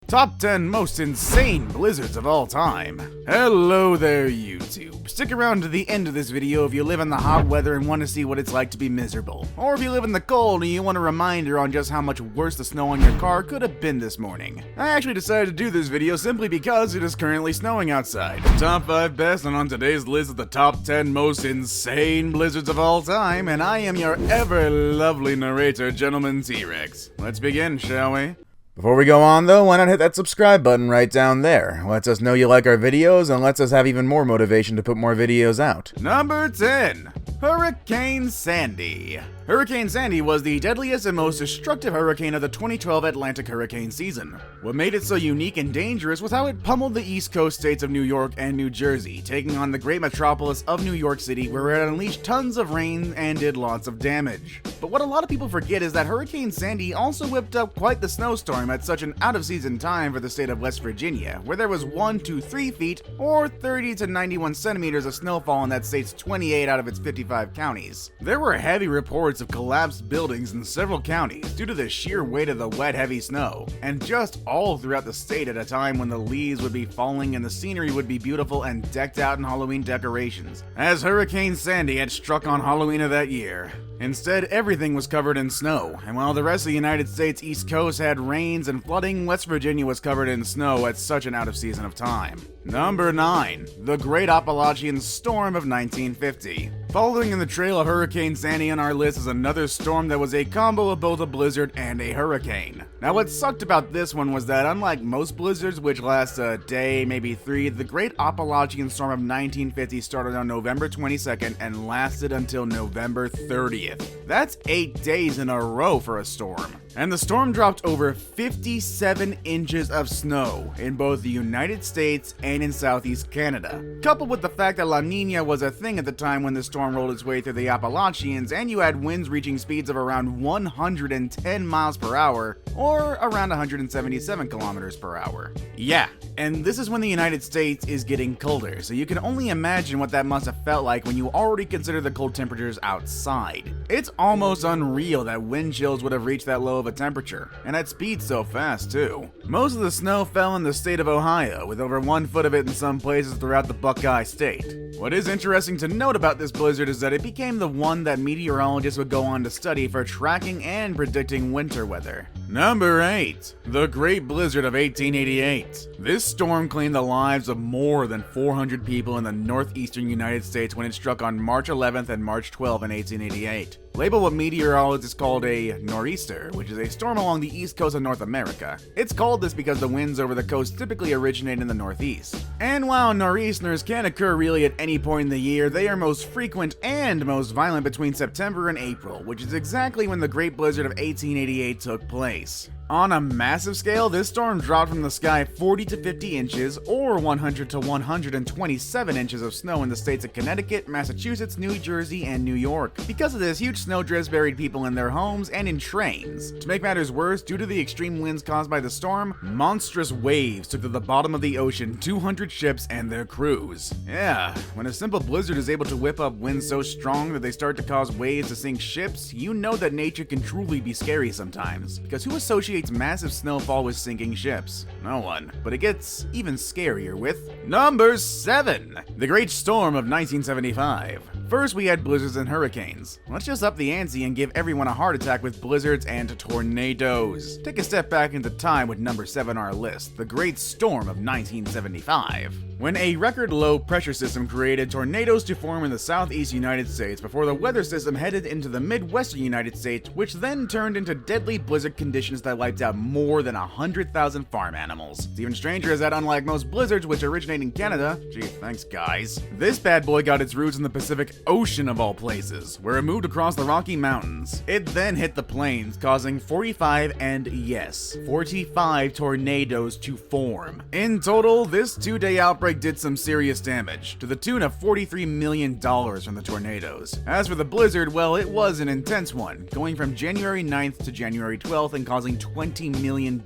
Top 10 most insane blizzards of all time. Hello there, YouTube. Stick around to the end of this video if you live in the hot weather and want to see what it's like to be miserable. Or if you live in the cold and you want a reminder on just how much worse the snow on your car could have been this morning. I actually decided to do this video simply because it is currently snowing outside. Top 5 best, and on today's list of the top 10 most insane blizzards of all time, and I am your ever lovely narrator, Gentleman T-Rex. Let's begin, shall we? Before we go on though, why not hit that subscribe button right down there? Lets us know you like our videos and lets us have even more motivation to put more videos out. Number 10. Hurricane Sandy. Hurricane Sandy was the deadliest and most destructive hurricane of the 2012 Atlantic hurricane season. What made it so unique and dangerous was how it pummeled the East Coast states of New York and New Jersey, taking on the great metropolis of New York City, where it unleashed tons of rain and did lots of damage. But what a lot of people forget is that Hurricane Sandy also whipped up quite the snowstorm at such an out-of-season time for the state of West Virginia, where there was 1 to 3 feet, or 30 to 91 centimeters of snowfall in that state's 28 out of its 55 counties. There were heavy reports of collapsed buildings in several counties due to the sheer weight of the wet, heavy snow, and just all throughout the state at a time when the leaves would be falling and the scenery would be beautiful and decked out in Halloween decorations, as Hurricane Sandy had struck on Halloween of that year. Instead, everything was covered in snow, and while the rest of the United States East Coast had rains and flooding, West Virginia was covered in snow at such an out-of-season of time. Number 9. The Great Appalachian Storm of 1950. Following in the trail of Hurricane Sandy on our list is another storm that was a combo of both a blizzard and a hurricane. Now what sucked about this one was that unlike most blizzards, which last a day, maybe 3, the Great Appalachian Storm of 1950 started on November 22nd and lasted until November 30th. That's 8 days in a row for a storm. And the storm dropped over 57 inches of snow in both the United States and in Southeast Canada. Coupled with the fact that La Nina was a thing at the time when the storm rolled its way through the Appalachians, and you had winds reaching speeds of around 110 miles per hour, or around 177 kilometers per hour. Yeah, and this is when the United States is getting colder, so you can only imagine what that must have felt like when you already consider the cold temperatures outside. It's almost unreal that wind chills would have reached that low of a temperature, and at speed so fast too. Most of the snow fell in the state of Ohio, with over 1 foot of it in some places throughout the Buckeye State. What is interesting to note about this blizzard is that it became the one that meteorologists would go on to study for tracking and predicting winter weather. Number 8. The Great Blizzard of 1888. This storm claimed the lives of more than 400 people in the northeastern United States when it struck on March 11th and March 12th in 1888. Labeled what meteorologists called a nor'easter, which is a storm along the east coast of North America. It's called this because the winds over the coast typically originate in the northeast. And while nor'easters can occur really at any point in the year, they are most frequent and most violent between September and April, which is exactly when the Great Blizzard of 1888 took place. On a massive scale, this storm dropped from the sky 40 to 50 inches, or 100 to 127 inches of snow in the states of Connecticut, Massachusetts, New Jersey, and New York. Because of this, huge snowdrifts buried people in their homes and in trains. To make matters worse, due to the extreme winds caused by the storm, monstrous waves took to the bottom of the ocean 200 ships and their crews. Yeah, when a simple blizzard is able to whip up winds so strong that they start to cause waves to sink ships, you know that nature can truly be scary sometimes. Because who associates massive snowfall with sinking ships? No one. But it gets even scarier with Number 7. The Great Storm of 1975. First, we had blizzards and hurricanes. Let's just up the ante and give everyone a heart attack with blizzards and tornadoes. Take a step back into time with number 7 on our list, the Great Storm of 1975. When a record low pressure system created tornadoes to form in the southeast United States before the weather system headed into the midwestern United States, which then turned into deadly blizzard conditions that wiped out more than 100,000 farm animals. It's even stranger is that unlike most blizzards which originate in Canada, gee thanks guys, this bad boy got its roots in the Pacific Ocean of all places, where it moved across the Rocky Mountains. It then hit the plains, causing 45 and yes, 45 tornadoes to form. In total, this 2-day outbreak did some serious damage, to the tune of $43 million from the tornadoes. As for the blizzard, well, it was an intense one, going from January 9th to January 12th and causing $20 million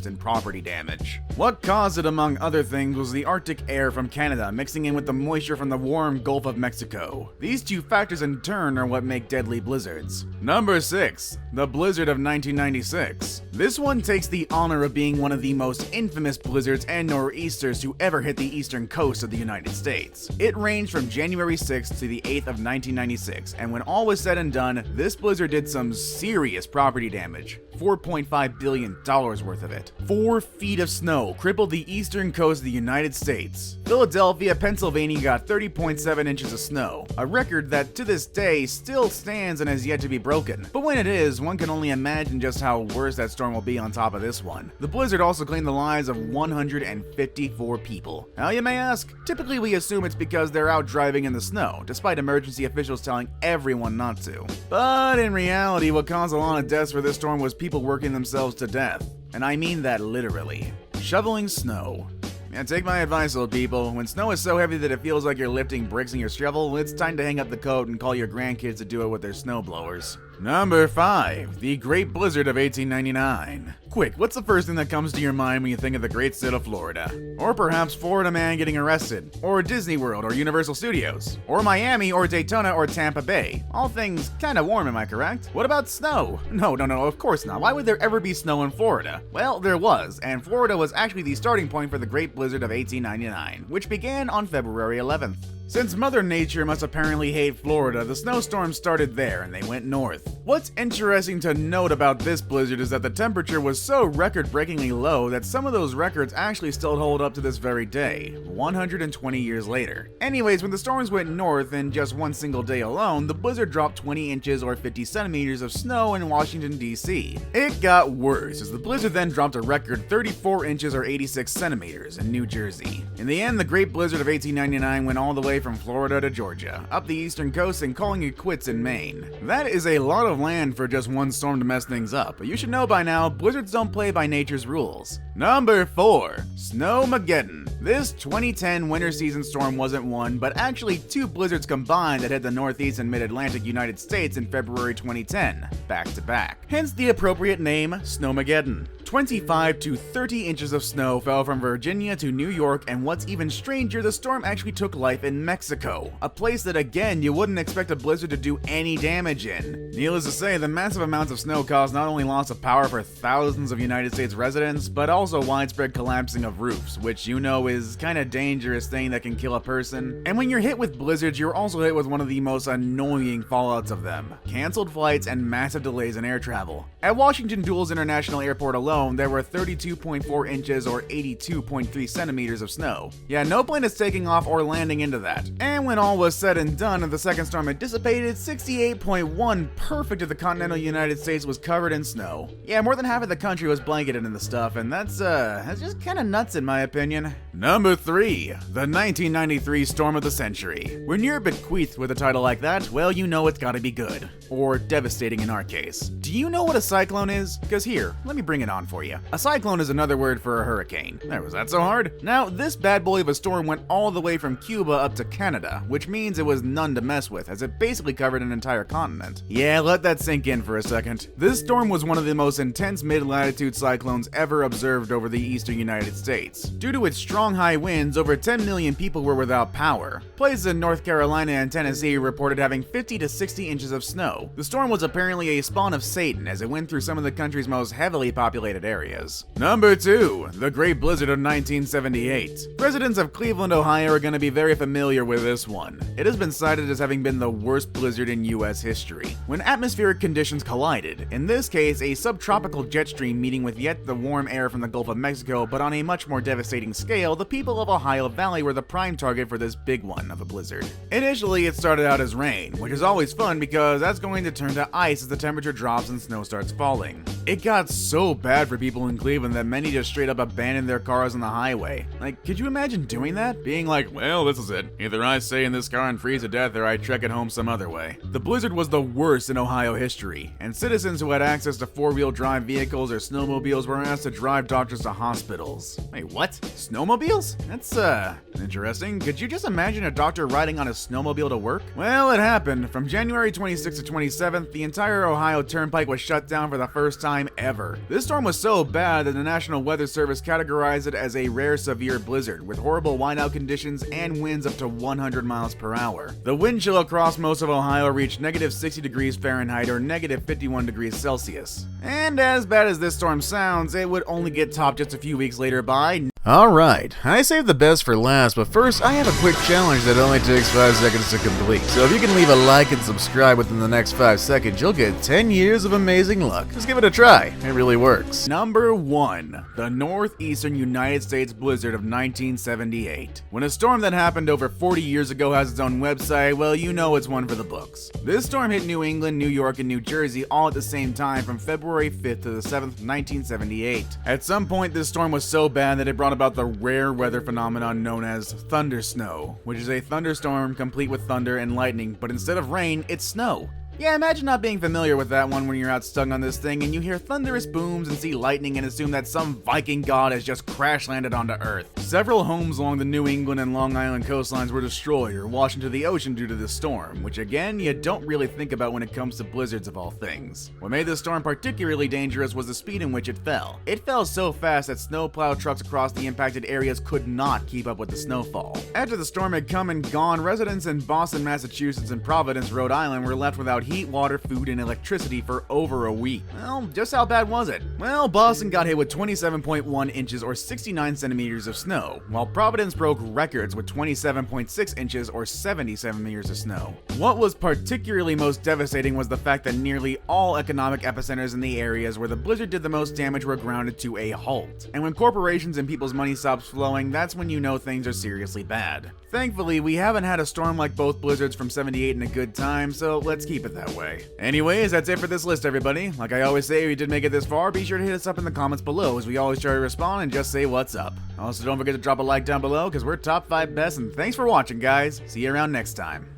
in property damage. What caused it, among other things, was the Arctic air from Canada mixing in with the moisture from the warm Gulf of Mexico. These two factors in turn are what make deadly blizzards. Number 6. The Blizzard of 1996. This one takes the honor of being one of the most infamous blizzards and nor'easters to ever hit the eastern coast of the United States. It ranged from January 6th to the 8th of 1996, and when all was said and done, this blizzard did some serious property damage. $4.5 billion worth of it. 4 feet of snow crippled the eastern coast of the United States. Philadelphia, Pennsylvania got 30.7 inches of snow, a record that to this day still stands and has yet to be broken. But when it is, one can only imagine just how worse that storm will be on top of this one. The blizzard also claimed the lives of 154 people. How, you may ask? Typically we assume it's because they're out driving in the snow, despite emergency officials telling everyone not to. But in reality, what caused a lot of deaths for this storm was people working themselves to death. And I mean that literally. Shoveling snow. Yeah, take my advice, old people. When snow is so heavy that it feels like you're lifting bricks in your shovel, it's time to hang up the coat and call your grandkids to do it with their snow blowers. Number 5. The Great Blizzard of 1899. Quick, what's the first thing that comes to your mind when you think of the great state of Florida? Or perhaps Florida man getting arrested? Or Disney World or Universal Studios? Or Miami or Daytona or Tampa Bay? All things kinda warm, am I correct? What about snow? No, of course not. Why would there ever be snow in Florida? Well, there was, and Florida was actually the starting point for the Great Blizzard of 1899, which began on February 11th. Since Mother Nature must apparently hate Florida, the snowstorm started there and they went north. What's interesting to note about this blizzard is that the temperature was so record-breakingly low that some of those records actually still hold up to this very day, 120 years later. Anyways, when the storms went north in just one single day alone, the blizzard dropped 20 inches or 50 centimeters of snow in Washington, D.C. It got worse, as the blizzard then dropped a record 34 inches or 86 centimeters in New Jersey. In the end, the Great Blizzard of 1899 went all the way from Florida to Georgia, up the eastern coast and calling it quits in Maine. That is a lot of land for just one storm to mess things up, but you should know by now, blizzards don't play by nature's rules. Number 4. Snowmageddon. This 2010 winter season storm wasn't one, but actually 2 blizzards combined that hit the northeast and mid-Atlantic United States in February 2010, back to back. Hence the appropriate name, Snowmageddon. 25 to 30 inches of snow fell from Virginia to New York, and what's even stranger, the storm actually took life in Mexico, a place that again you wouldn't expect a blizzard to do any damage in. Needless to say, the massive amounts of snow caused not only loss of power for thousands of United States residents, but also widespread collapsing of roofs, which you know is kinda dangerous thing that can kill a person. And when you're hit with blizzards, you're also hit with one of the most annoying fallouts of them: canceled flights and massive delays in air travel. At Washington Dulles International Airport alone, there were 32.4 inches or 82.3 centimeters of snow. Yeah, no plane is taking off or landing into that. And when all was said and done and the second storm had dissipated, 68.1% of the continental United States was covered in snow. Yeah, more than half of the country was blanketed in the stuff, and that's just kinda nuts in my opinion. Number 3. The 1993 Storm of the Century. When you're bequeathed with a title like that, well, you know it's gotta be good. Or devastating in our case. Do you know what a cyclone is? Because here, let me bring it on for you. A cyclone is another word for a hurricane. There, was that so hard? Now, this bad boy of a storm went all the way from Cuba up to Canada, which means it was none to mess with, as it basically covered an entire continent. Yeah, let that sink in for a second. This storm was one of the most intense mid-latitude cyclones ever observed over the eastern United States. Due to its strong high winds, over 10 million people were without power. Places in North Carolina and Tennessee reported having 50 to 60 inches of snow. The storm was apparently a spawn of Satan, as it went through some of the country's most heavily populated areas. Number 2. The Great Blizzard of 1978. Residents of Cleveland, Ohio are going to be very familiar with this one. It has been cited as having been the worst blizzard in US history. When atmospheric conditions collided, in this case a subtropical jet stream meeting with yet the warm air from the Gulf of Mexico, but on a much more devastating scale, the people of Ohio Valley were the prime target for this big one of a blizzard. Initially it started out as rain, which is always fun because that's going to turn to ice as the temperature drops and snow starts falling. It got so bad for people in Cleveland that many just straight up abandoned their cars on the highway. Like, could you imagine doing that? Being like, well, this is it. Either I stay in this car and freeze to death or I trek it home some other way. The blizzard was the worst in Ohio history, and citizens who had access to four-wheel drive vehicles or snowmobiles were asked to drive doctors to hospitals. Wait, what? Snowmobiles? snowmobiles? That's, interesting. Could you just imagine a doctor riding on a snowmobile to work? Well, it happened. From January 26th to 27th, the entire Ohio Turnpike was shut down for the first time ever. This storm was so bad that the National Weather Service categorized it as a rare severe blizzard, with horrible whiteout conditions and winds up to 100 miles per hour. The wind chill across most of Ohio reached negative 60 degrees Fahrenheit or negative 51 degrees Celsius. And as bad as this storm sounds, it would only get topped just a few weeks later by... Alright, I saved the best for last, but first I have a quick challenge that only takes 5 seconds to complete. So if you can leave a like and subscribe within the next 5 seconds, you'll get 10 years of amazing luck. Just give it a try, it really works. Number 1. The Northeastern United States blizzard of 1978. When a storm that happened over 40 years ago has its own website, well, you know it's one for the books. This storm hit New England, New York, and New Jersey all at the same time from February 5th to the 7th, 1978. At some point, this storm was so bad that it brought about the rare weather phenomenon known as thunder snow, which is a thunderstorm complete with thunder and lightning, but instead of rain, it's snow. Yeah, imagine not being familiar with that one when you're out stuck on this thing and you hear thunderous booms and see lightning and assume that some Viking god has just crash landed onto Earth. Several homes along the New England and Long Island coastlines were destroyed or washed into the ocean due to this storm, which again, you don't really think about when it comes to blizzards of all things. What made this storm particularly dangerous was the speed in which it fell. It fell so fast that snowplow trucks across the impacted areas could not keep up with the snowfall. After the storm had come and gone, residents in Boston, Massachusetts and Providence, Rhode Island were left without heat, water, food, and electricity for over a week. Well, just how bad was it? Well, Boston got hit with 27.1 inches or 69 centimeters of snow, while Providence broke records with 27.6 inches or 70 centimeters of snow. What was particularly most devastating was the fact that nearly all economic epicenters in the areas where the blizzard did the most damage were grounded to a halt. And when corporations and people's money stops flowing, that's when you know things are seriously bad. Thankfully, we haven't had a storm like both blizzards from 78 in a good time, so let's keep it that way. Anyways, that's it for this list, everybody. Like I always say, if you did make it this far, be sure to hit us up in the comments below, as we always try to respond and just say what's up. Also, don't forget to drop a like down below, because we're top 5 best, and thanks for watching, guys. See you around next time.